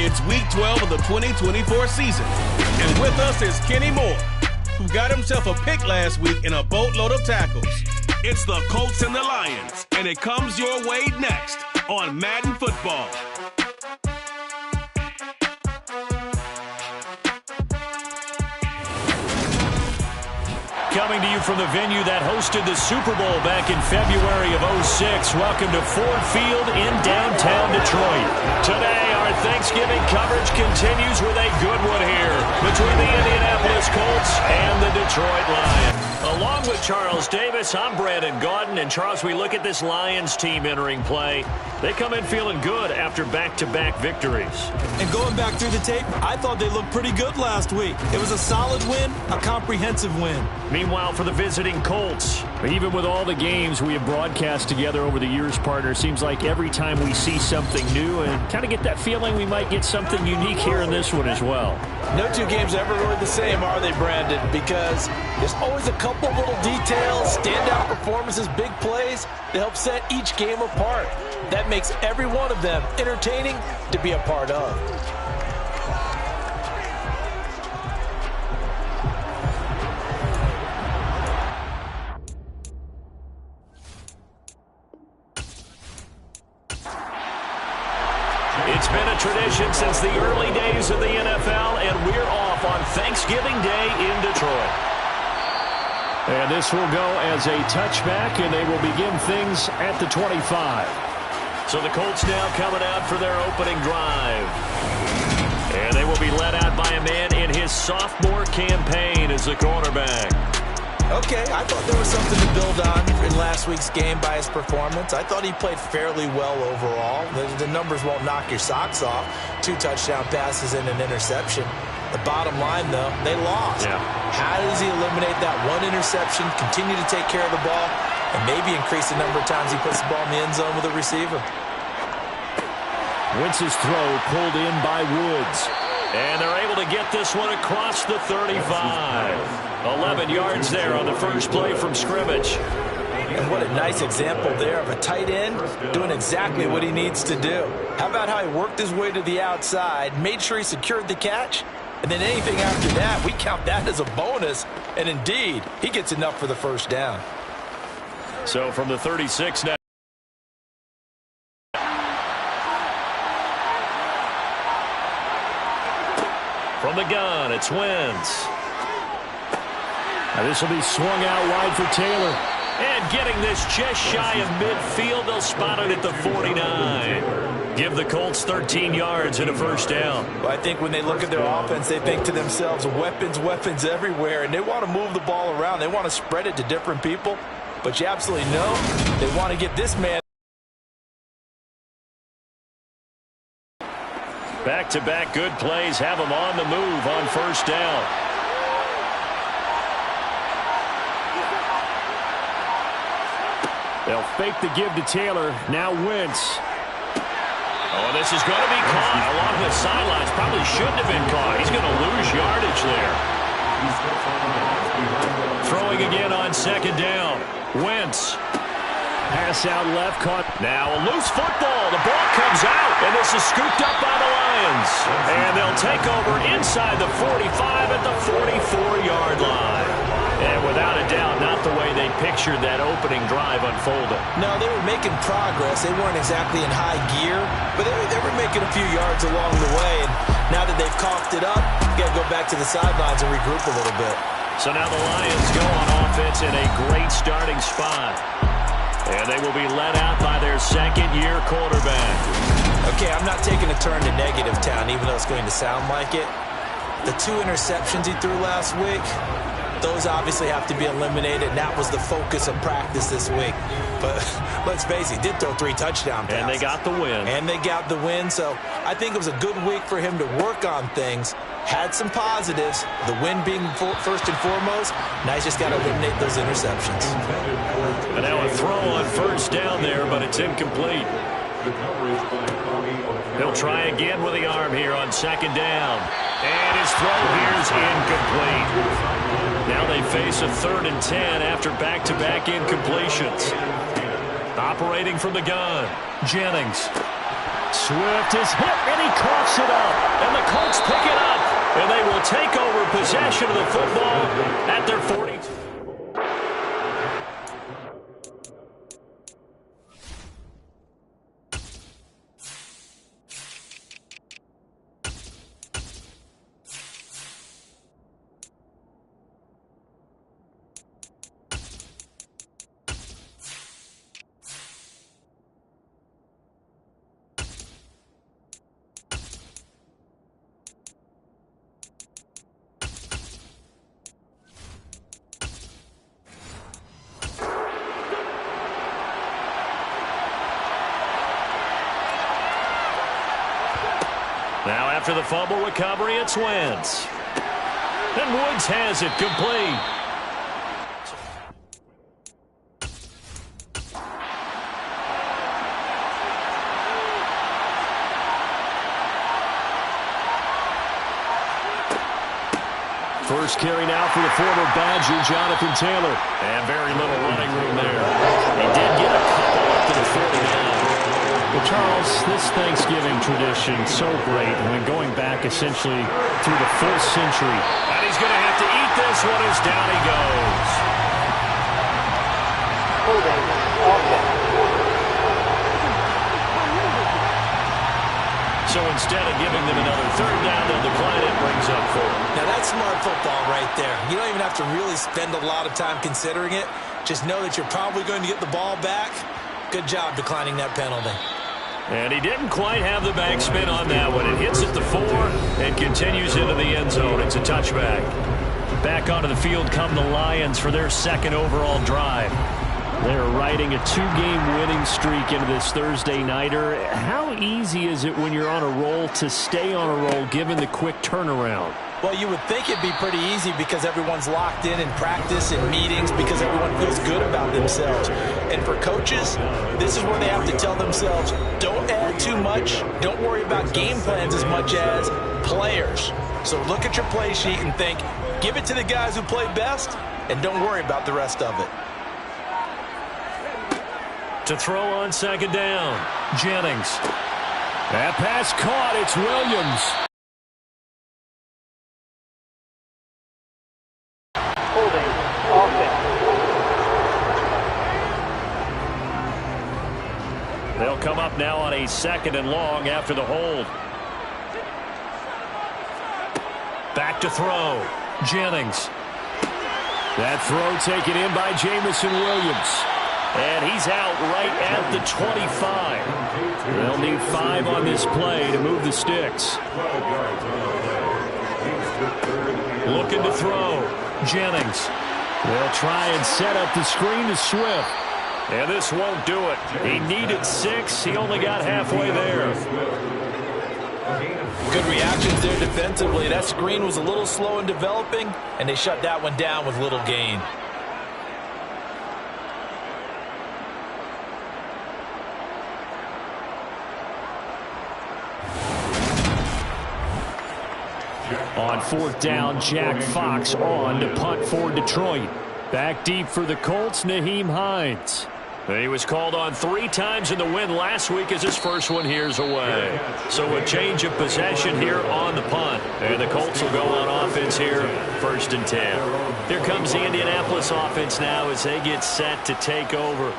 It's Week 12 of the 2024 season. And with us is Kenny Moore, who got himself a pick last week in a boatload of tackles. It's the Colts and the Lions, and it comes your way next on Madden Football. Coming to you from the venue that hosted the Super Bowl back in February of '06. Welcome to Ford Field in downtown Detroit. Today, our Thanksgiving coverage continues with a good one here between the Indianapolis Colts and the Detroit Lions. Along with Charles Davis, I'm Brandon Gaudin. And Charles, we look at this Lions team entering play. They come in feeling good after back-to-back victories. And going back through the tape, I thought they looked pretty good last week. It was a solid win, a comprehensive win. Meanwhile, for the visiting Colts, even with all the games we have broadcast together over the years, partner, seems like every time we see something new and kind of get that feeling we might get something unique here in this one as well. No two games are ever really the same, are they, Brandon? Because there's always a couple little details, standout performances, big plays that help set each game apart. That makes every one of them entertaining to be a part of. It's been a tradition since the early days of the NFL, and we're off on Thanksgiving Day in Detroit. And this will go as a touchback, and they will begin things at the 25. So the Colts now coming out for their opening drive. And they will be led out by a man in his sophomore campaign as the quarterback. Okay, I thought there was something to build on in last week's game by his performance. I thought he played fairly well overall. The numbers won't knock your socks off. 2 touchdown passes and an interception. The bottom line, though, they lost. Yeah. How does he eliminate that one interception, continue to take care of the ball, and maybe increase the number of times he puts the ball in the end zone with a receiver? Wentz's throw pulled in by Woods. And they're able to get this one across the 35. 11 yards there on the first play from scrimmage. And what a nice example there of a tight end doing exactly what he needs to do. How about how he worked his way to the outside, made sure he secured the catch, and then anything after that, we count that as a bonus. And indeed, he gets enough for the first down. So from the 36 now. From the gun, it's Wentz. Now this will be swung out wide for Taylor. And getting this just shy of midfield, they'll spot it at the 49. Give the Colts 13 yards and a first down. Well, I think when they look at their offense, they think to themselves, weapons, weapons everywhere, and they want to move the ball around. They want to spread it to different people. But you absolutely know they want to get this man. Back-to-back good plays have them on the move on first down. They'll fake the give to Taylor. Now Wentz. Oh, this is going to be caught along the sidelines. Probably shouldn't have been caught. He's going to lose yardage there. Throwing again on second down. Wentz. Pass out left, caught. Now a loose football. The ball comes out, and this is scooped up by the Lions. And they'll take over inside the 45 at the 44-yard line. And without a doubt, not the way they pictured that opening drive unfolding. No, they were making progress. They weren't exactly in high gear, but they were making a few yards along the way. And now that they've coughed it up, you got to go back to the sidelines and regroup a little bit. So now the Lions go on offense in a great starting spot. And they will be led out by their second-year quarterback. Okay, I'm not taking a turn to negative town, even though it's going to sound like it. The 2 interceptions he threw last week, those obviously have to be eliminated, and that was the focus of practice this week. But let's face it, he did throw 3 touchdown passes. And they got the win. And they got the win, so I think it was a good week for him to work on things. Had some positives, the win being first and foremost. Now he's just got to eliminate those interceptions. And now a throw on first down there, but it's incomplete. He'll try again with the arm here on second down. And his throw here is incomplete. Now they face a 3rd and 10 after back-to-back incompletions. Operating from the gun, Jennings. Swift is hit, and he coughs it up. And the Colts pick it up. And they will take over possession of the football at their 40. Now after the fumble recovery, it's Wentz. And Woods has it complete. First carry now for the former Badger, Jonathan Taylor. And very little running room there. He did get a couple up to the 40 now. Well, Charles, this Thanksgiving tradition, so great when going back essentially through the full century. And he's going to have to eat this one as down he goes. So instead of giving them another third down, they'll decline it, brings up 4. Now that's smart football right there. You don't even have to really spend a lot of time considering it. Just know that you're probably going to get the ball back. Good job declining that penalty. And he didn't quite have the backspin on that one. It hits at the 4 and continues into the end zone. It's a touchback. Back onto the field come the Lions for their second overall drive. They're riding a 2-game winning streak into this Thursday nighter. How easy is it when you're on a roll to stay on a roll given the quick turnaround? Well, you would think it'd be pretty easy because everyone's locked in practice and meetings because everyone feels good about themselves. And for coaches, this is where they have to tell themselves, don't add too much. Don't worry about game plans as much as players. So look at your play sheet and think, give it to the guys who play best and don't worry about the rest of it. To throw on second down, Jennings. That pass caught. It's Williams. They'll come up now on a 2nd and long after the hold. Back to throw. Jennings. That throw taken in by Jamison Williams. And he's out right at the 25. They'll need 5 on this play to move the sticks. Looking to throw. Jennings. They'll try and set up the screen to Swift. And this won't do it. He needed 6. He only got halfway there. Good reactions there defensively. That screen was a little slow in developing, and they shut that one down with little gain. On 4th down, Jack Fox on to punt for Detroit. Back deep for the Colts, Nyheim Hines. He was called on 3 times in the win last week as his first one here's away. So a change of possession here on the punt. And the Colts will go on offense here, 1st and 10. Here comes the Indianapolis offense now as they get set to take over.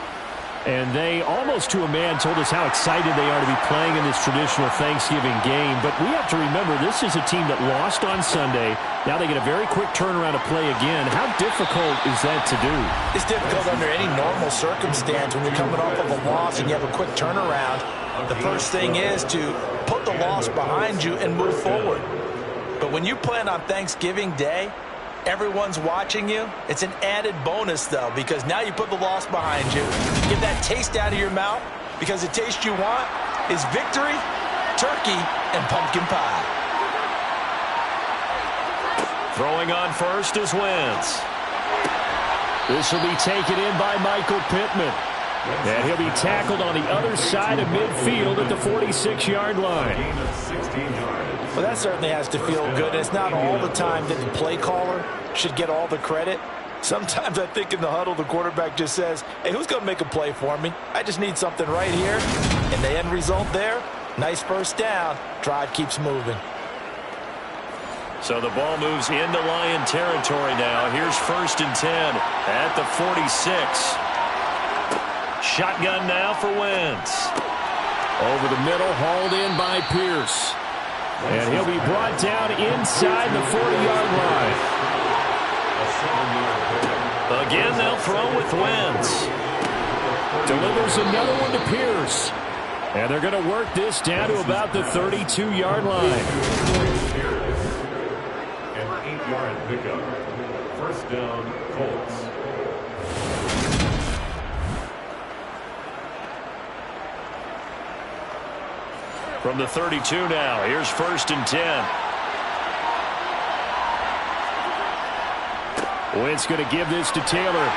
And they, almost to a man, told us how excited they are to be playing in this traditional Thanksgiving game. But we have to remember, this is a team that lost on Sunday. Now they get a very quick turnaround to play again. How difficult is that to do? It's difficult under any normal circumstance when you're coming off of a loss and you have a quick turnaround. The first thing is to put the loss behind you and move forward. But when you plan on Thanksgiving Day, everyone's watching you. It's an added bonus, though, because now you put the loss behind you. Get that taste out of your mouth, because the taste you want is victory, turkey, and pumpkin pie. Throwing on first is Wentz. This will be taken in by Michael Pittman. And he'll be tackled on the other side of midfield at the 46-yard line. Well, that certainly has to feel good. It's not all the time that the play caller should get all the credit. Sometimes I think in the huddle, the quarterback just says, hey, who's going to make a play for me? I just need something right here. And the end result there, Nice first down. Drive keeps moving. So the ball moves into Lion territory now. Here's 1st and 10 at the 46. Shotgun now for Wentz. Over the middle, hauled in by Pierce. And he'll be brought down inside the 40-yard line. Again, they'll throw with Wentz. Delivers another one to Pierce. And they're going to work this down to about the 32-yard line. An 8-yard pickup. First down, Colts. From the 32 now, here's 1st and 10. Wentz going to give this to Taylor.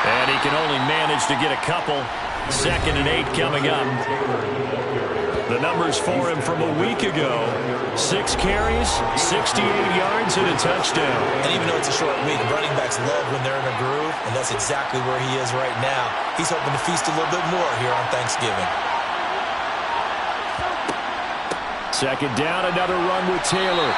And he can only manage to get a couple. 2nd and 8 coming up. The numbers for him from a week ago. 6 carries, 68 yards, and a touchdown. And even though it's a short week, running backs love when they're in a groove, and that's exactly where he is right now. He's hoping to feast a little bit more here on Thanksgiving. 2nd down, another run with Taylor.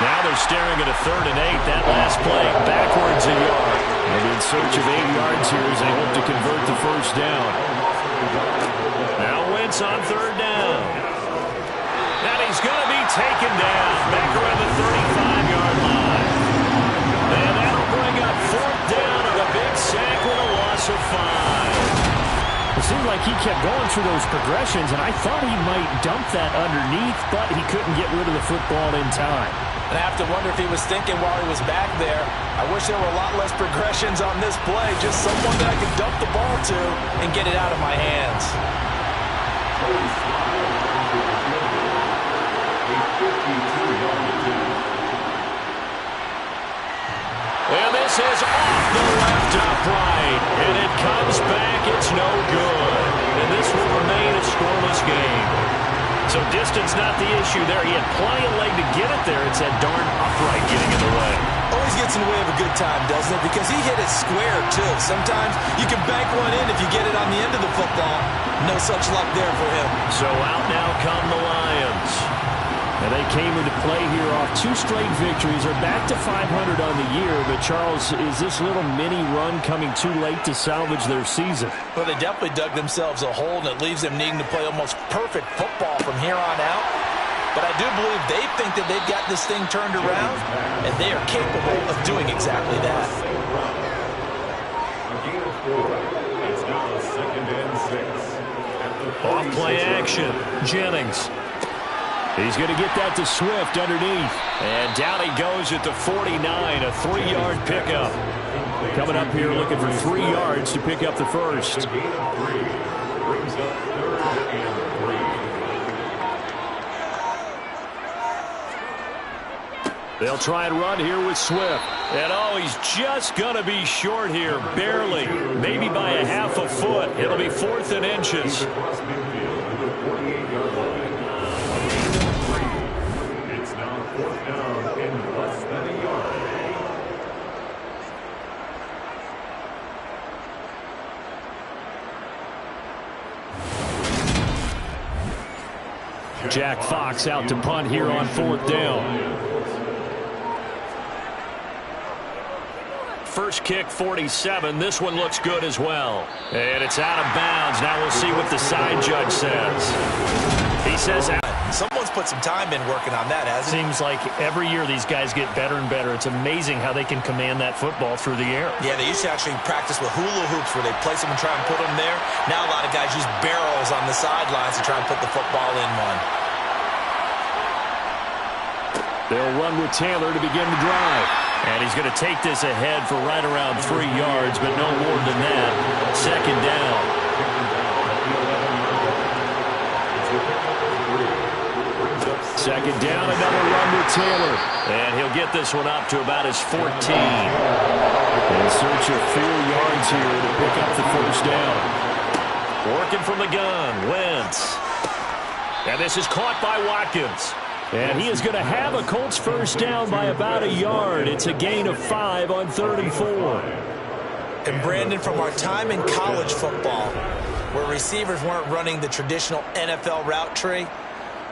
Now they're staring at a 3rd and 8. That last play, backwards a yard. And in search of 8 yards here as they hope to convert the first down. Now Wentz on 3rd down. And he's going to be taken down back around the 35-yard line. And that'll bring up 4th down on a big sack with a loss of 5. It seemed like he kept going through those progressions, and I thought he might dump that underneath, but he couldn't get rid of the football in time. And I have to wonder if he was thinking while he was back there, I wish there were a lot less progressions on this play, just someone that I could dump the ball to and get it out of my hands. And this is off the left upright, and it comes back. It's no good. And this will remain a scoreless game. So distance not the issue there. He had plenty of leg to get it there. It's that darn upright getting in the way. Always gets in the way of a good time, doesn't it? Because he hit it square, too. Sometimes you can bank one in if you get it on the end of the football. No such luck there for him. So out now come the Lions. And they came into play here off 2 straight victories. They're back to 500 on the year. But, Charles, is this little mini run coming too late to salvage their season? Well, they definitely dug themselves a hole, and it leaves them needing to play almost perfect football from here on out. But I do believe they think that they've got this thing turned around, and they are capable of doing exactly that. It's now 2nd and 6. Off play action. Jennings. He's going to get that to Swift underneath. And down he goes at the 49, a 3-yard pickup. Coming up here looking for 3 yards to pick up the first. Brings up 3rd and 3. They'll try and run here with Swift. And oh, he's just going to be short here, barely. Maybe by a half a foot. It'll be 4th and inches. It's now 4th down in less than a yard. Jack Fox out to punt here on 4th down. First kick, 47. This one looks good as well. And it's out of bounds. Now we'll see what the side judge says. He says out. Someone's put some time in working on that, hasn't it? Seems like every year these guys get better and better. It's amazing how they can command that football through the air. Yeah, they used to actually practice with hula hoops where they place them and try and put them there. Now a lot of guys use barrels on the sidelines to try and put the football in one. They'll run with Taylor to begin the drive. And he's going to take this ahead for right around 3 yards, but no more than that. 2nd down. Second down, another run with Taylor. And he'll get this one up to about his 14. In search of 4 yards here to pick up the first down. Working from the gun, Wentz. And this is caught by Watkins. And he is going to have a Colts first down by about a yard. It's a gain of 5 on 3rd and 4. And Brandon, from our time in college football, where receivers weren't running the traditional NFL route tree,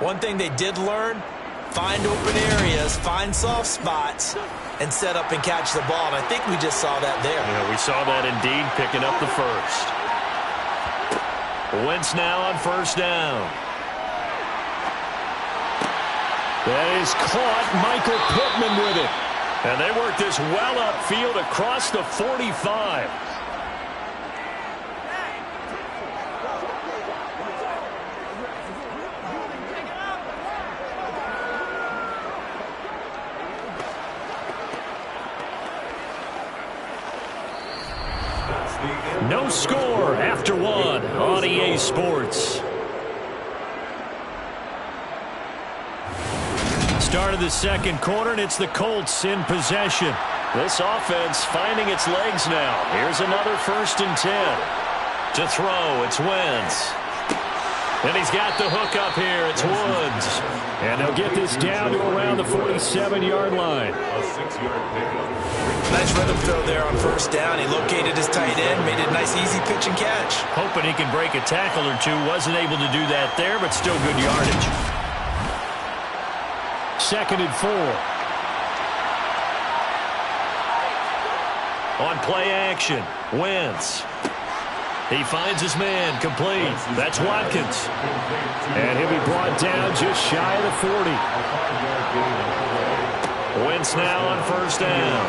One thing they did learn, find open areas, find soft spots, and set up and catch the ball. And I think we just saw that there. Yeah, we saw that indeed, picking up the first. Wentz now on first down. That is caught. Michael Pittman with it. And they work this well upfield across the 45. No score after one on EA Sports. Start of the second quarter, and it's the Colts in possession. This offense finding its legs now. Here's another 1st and 10. To throw, it's Wentz. And he's got the hook up here. It's Woods. And they'll get this down to around the 47-yard line. A 6-yard pickup. Nice rhythm throw there on first down. He located his tight end, made it a nice easy pitch and catch. Hoping he can break a tackle or two. Wasn't able to do that there, but still good yardage. 2nd and 4. On play action, Wentz. He finds his man, complete. That's Watkins. And he'll be brought down just shy of the 40. Wentz now on first down.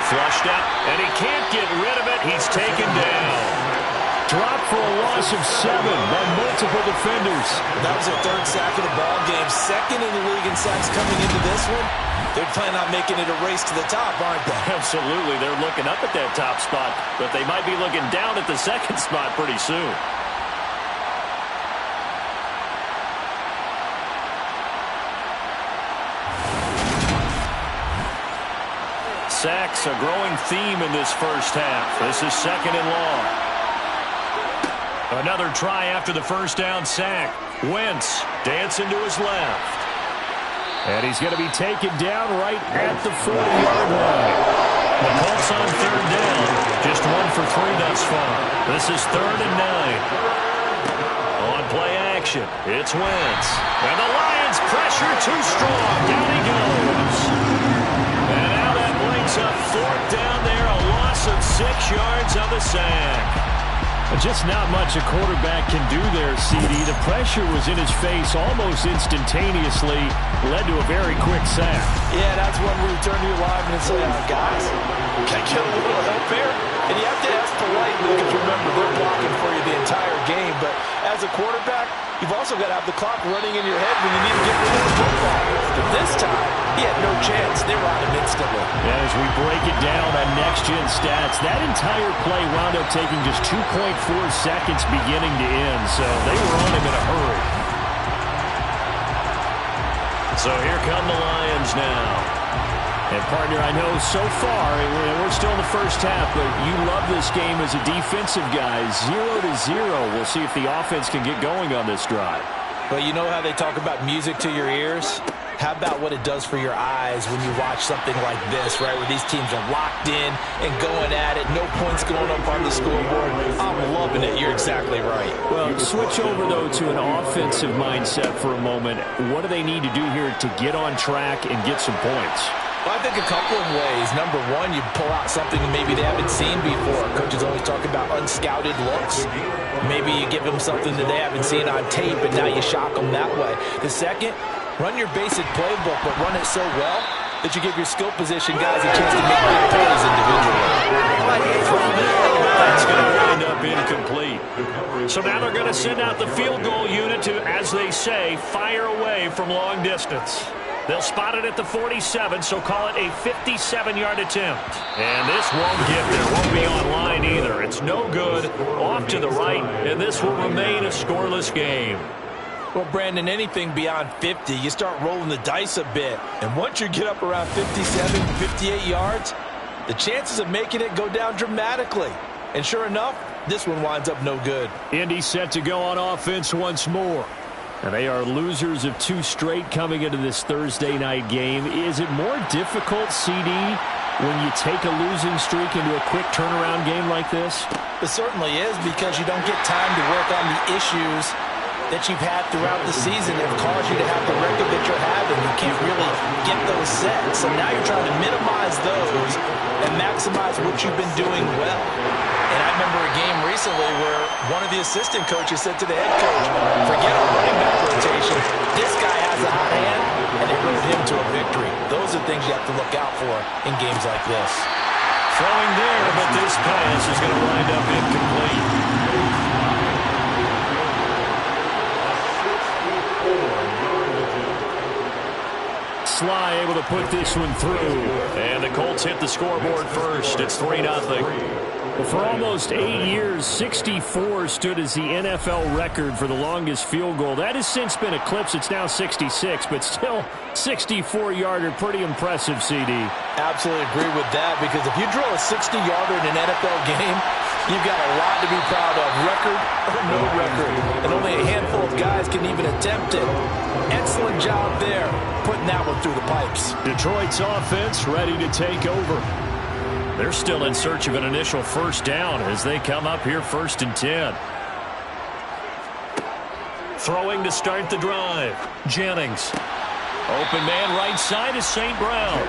Flushed out, and he can't get rid of it. He's taken down. Dropped for a loss of 7 by multiple defenders. That was their 3rd sack of the ball game. 2nd in the league in sacks coming into this one. They plan on making it a race to the top, aren't they? Absolutely. They're looking up at that top spot, but they might be looking down at the 2nd spot pretty soon. Sacks a growing theme in this first half. This is 2nd and long. Another try after the first down sack. Wentz dancing to his left. And he's going to be taken down right at the 40-yard line. The Colts on 3rd down. Just 1 for 3 thus far. This is 3rd and 9. On play action, it's Wentz. And the Lions pressure too strong. Down he goes. And now that brings up 4th down there. A loss of 6 yards on the sack. Just not much a quarterback can do there, CD. The pressure was in his face almost instantaneously. Led to a very quick sack. Yeah, that's when we turn to your lineman and say, guys, can I get a little help here? And you have to ask politely because remember, they're blocking for you the entire game. But as a quarterback, you've also got to have the clock running in your head when you need to get rid of the football. But this time, he had no chance. They were on him instantly. And as we break it down on next-gen stats, that entire play wound up taking just 2.4 seconds beginning to end. So they were on him in a hurry. So here come the Lions now. And, partner, I know so far, we're still in the first half, but you love this game as a defensive guy. 0-0. We'll see if the offense can get going on this drive. But you know how they talk about music to your ears? How about what it does for your eyes when you watch something like this, right, where these teams are locked in and going at it, no points going up on the scoreboard? I'm loving it. You're exactly right. Well, switch over, though, to an offensive mindset for a moment. What do they need to do here to get on track and get some points? Well, I think a couple of ways. Number one, you pull out something maybe they haven't seen before. Coaches always talk about unscouted looks. Maybe you give them something that they haven't seen on tape, and now you shock them that way. The second, run your basic playbook, but run it so well that you give your skill position guys a chance to make big plays individually. That's going to wind up incomplete. So now they're going to send out the field goal unit to, as they say, fire away from long distance. They'll spot it at the 47, so call it a 57-yard attempt. And this won't get there. Won't be online either. It's no good. Off to the right, and this will remain a scoreless game. Well, Brandon, anything beyond 50, you start rolling the dice a bit. And once you get up around 57, 58 yards, the chances of making it go down dramatically. And sure enough, this one winds up no good. Indy set to go on offense once more. And they are losers of 2 straight coming into this Thursday night game. Is it more difficult, CD, when you take a losing streak into a quick turnaround game like this? It certainly is, because you don't get time to work on the issues that you've had throughout the season have caused you to have the record that you're having. You can't really get those set. So now you're trying to minimize those and maximize what you've been doing well. And I remember a game recently where one of the assistant coaches said to the head coach, forget our running back rotation. This guy has a hot hand, and they rode him to a victory. Those are things you have to look out for in games like this. Throwing there, but this pass is going to wind up incomplete. Sly able to put this one through. And the Colts hit the scoreboard first. It's 3-0. Well, for almost 8 years, 64 stood as the NFL record for the longest field goal. That has since been eclipsed. It's now 66, but still 64-yarder. Pretty impressive, CD. Absolutely agree with that, because if you drill a 60-yarder in an NFL game, you've got a lot to be proud of, record or no record. And only a handful of guys can even attempt it. Excellent job there, putting that one through the pipes. Detroit's offense ready to take over. They're still in search of an initial first down as they come up here 1st and 10. Throwing to start the drive. Jennings. Open man right side is St. Brown.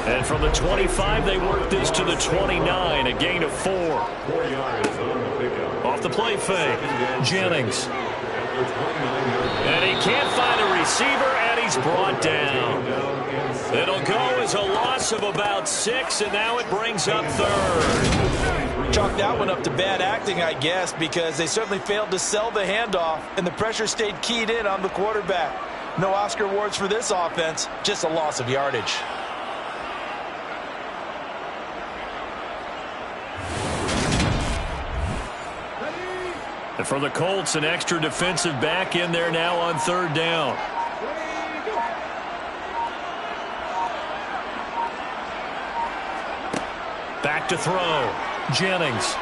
And from the 25, they work this to the 29, a gain of 4. 4 yards on the pickup. Off the play fake. Jennings. And he can't find a receiver, and he's brought down. It'll go as a loss of about 6, and now it brings up 3rd. Chalk that one up to bad acting, I guess, because they certainly failed to sell the handoff, and the pressure stayed keyed in on the quarterback. No Oscar awards for this offense, just a loss of yardage. And for the Colts, an extra defensive back in there now on 3rd down. Back to throw. Jennings.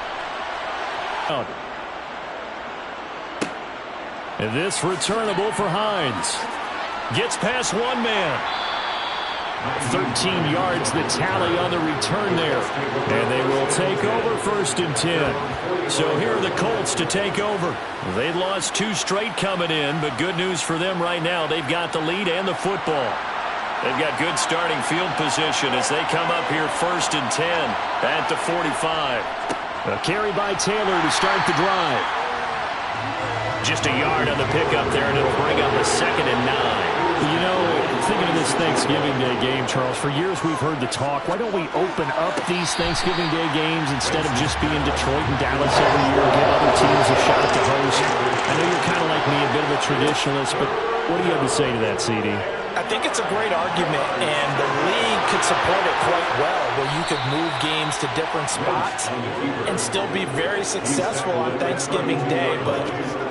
And this returnable for Hines. Gets past one man. 13 yards the tally on the return there. And they will take over 1st and 10. So here are the Colts to take over. They'd lost 2 straight coming in, but good news for them right now. They've got the lead and the football. They've got good starting field position as they come up here 1st and 10 at the 45. A carry by Taylor to start the drive. Just a yard on the pickup there, and it'll bring up a 2nd and 9. You know, thinking of this Thanksgiving Day game, Charles, for years we've heard the talk, why don't we open up these Thanksgiving Day games instead of just being Detroit and Dallas every year, give other teams a shot to host? I know you're kind of like me, a bit of a traditionalist, but what do you have to say to that, CD? I think it's a great argument, and the league could support it quite well, where you could move games to different spots and still be very successful on Thanksgiving Day. But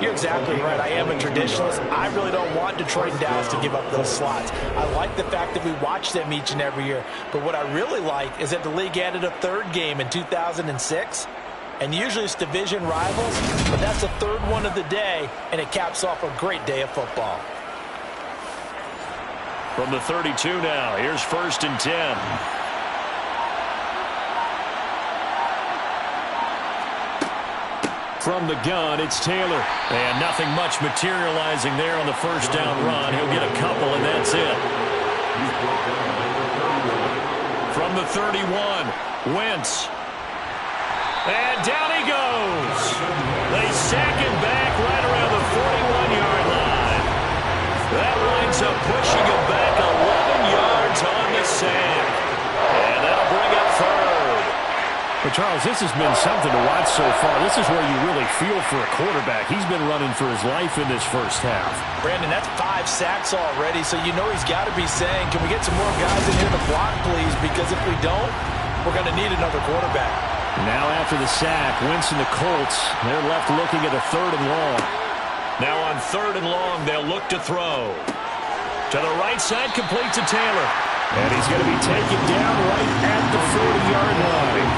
you're exactly right. I am a traditionalist. I really don't want Detroit and Dallas to give up those slots. I like the fact that we watch them each and every year. But what I really like is that the league added a 3rd game in 2006. And usually it's division rivals, but that's the 3rd one of the day, and it caps off a great day of football. From the 32 now, here's 1st and 10. From the gun, it's Taylor. And nothing much materializing there on the 1st down run. He'll get a couple, and that's it. From the 31, Wentz. And down he goes. They sack him back right around the 41-yard line. That winds up pushing him back 11 yards on the sack. And that'll bring up 3rd. But, Charles, this has been something to watch so far. This is where you really feel for a quarterback. He's been running for his life in this first half. Brandon, that's 5 sacks already, so you know he's got to be saying, can we get some more guys in here to block, please? Because if we don't, we're going to need another quarterback. Now after the sack, Wentz and the Colts, they're left looking at a 3rd and long. Now on 3rd and long, they'll look to throw. To the right side, complete to Taylor. And he's going to be taken down right at the 40-yard line.